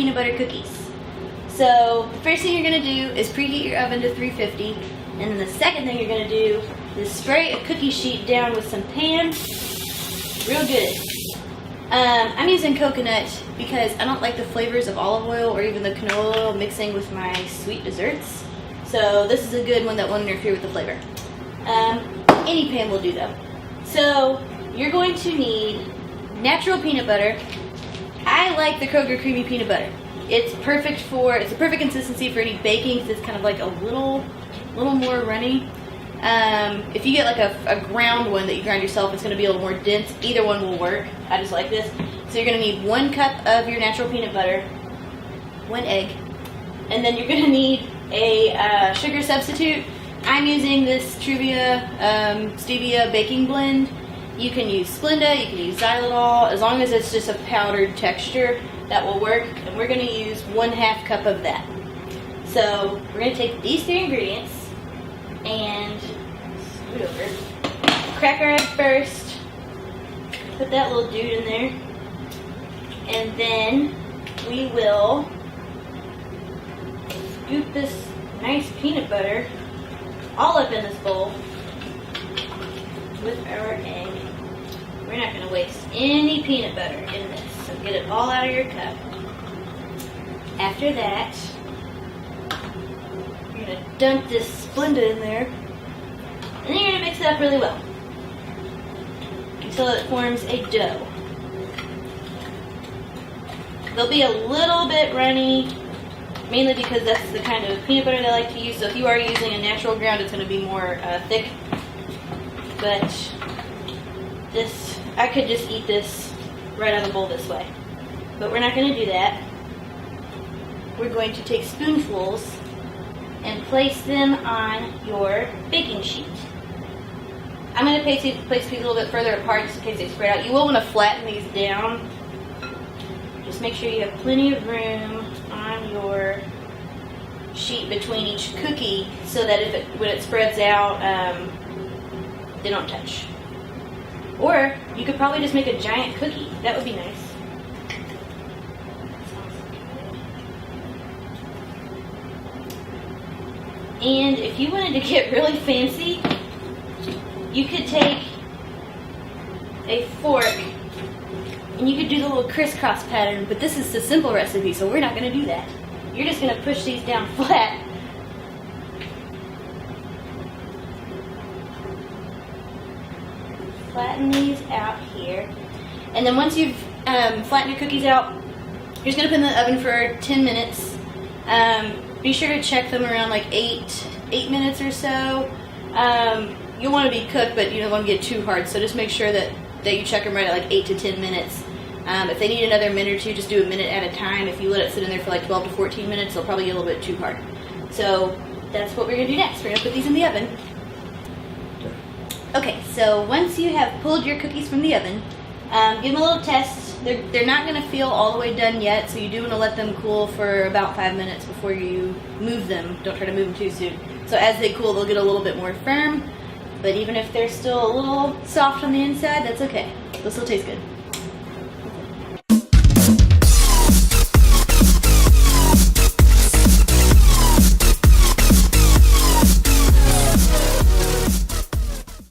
peanut butter cookies. So the first thing you're going to do is preheat your oven to 350, and then the second thing you're going to do is spray a cookie sheet down with some pan, real good. I'm using coconut because I don't like the flavors of olive oil or even the canola oil mixing with my sweet desserts. So this is a good one that won't interfere with the flavor. Any pan will do though. So you're going to need natural peanut butter. I like the Kroger creamy peanut butter. It's a perfect consistency for any baking because it's kind of like a little more runny. If you get like a ground one that you grind yourself, it's going to be a little more dense. Either one will work. I just like this. So you're going to need 1 cup of your natural peanut butter, 1 egg, and then you're going to need a sugar substitute. I'm using this Truvia Stevia baking blend. You can use Splenda, you can use xylitol, as long as it's just a powdered texture, that will work. And we're going to use 1/2 cup of that. So we're going to take these 3 ingredients and scoot over. Crack our egg first. Put that little dude in there. And then we will scoop this nice peanut butter all up in this bowl with our egg. We're not going to waste any peanut butter in this, so get it all out of your cup. After that, you're going to dump this Splenda in there, and then you're going to mix it up really well until it forms a dough. They'll be a little bit runny, mainly because that's the kind of peanut butter they like to use. So if you are using a natural ground, it's going to be more thick. But this, I could just eat this right out of the bowl this way. But we're not going to do that. We're going to take spoonfuls and place them on your baking sheet. I'm going to place these a little bit further apart just in case they spread out. You will want to flatten these down. Just make sure you have plenty of room on your sheet between each cookie so that when it spreads out, they don't touch. Or you could probably just make a giant cookie. That would be nice. And if you wanted to get really fancy, you could take a fork and you could do the little crisscross pattern, but this is the simple recipe, so we're not going to do that. You're just going to push these down flat. Flatten these out here. And then once you've flattened your cookies out, you're just going to put them in the oven for 10 minutes. Be sure to check them around like 8 minutes or so. You'll want to be cooked, but you don't want to get too hard, so just make sure that you check them right at like 8 to 10 minutes. If they need another minute or two, just do a minute at a time. If you let it sit in there for like 12 to 14 minutes, they'll probably get a little bit too hard. So that's what we're going to do next. We're going to put these in the oven. Okay, so once you have pulled your cookies from the oven, give them a little test. They're not going to feel all the way done yet, so you do want to let them cool for about 5 minutes before you move them. Don't try to move them too soon. So as they cool, they'll get a little bit more firm. But even if they're still a little soft on the inside, that's okay. They'll still taste good.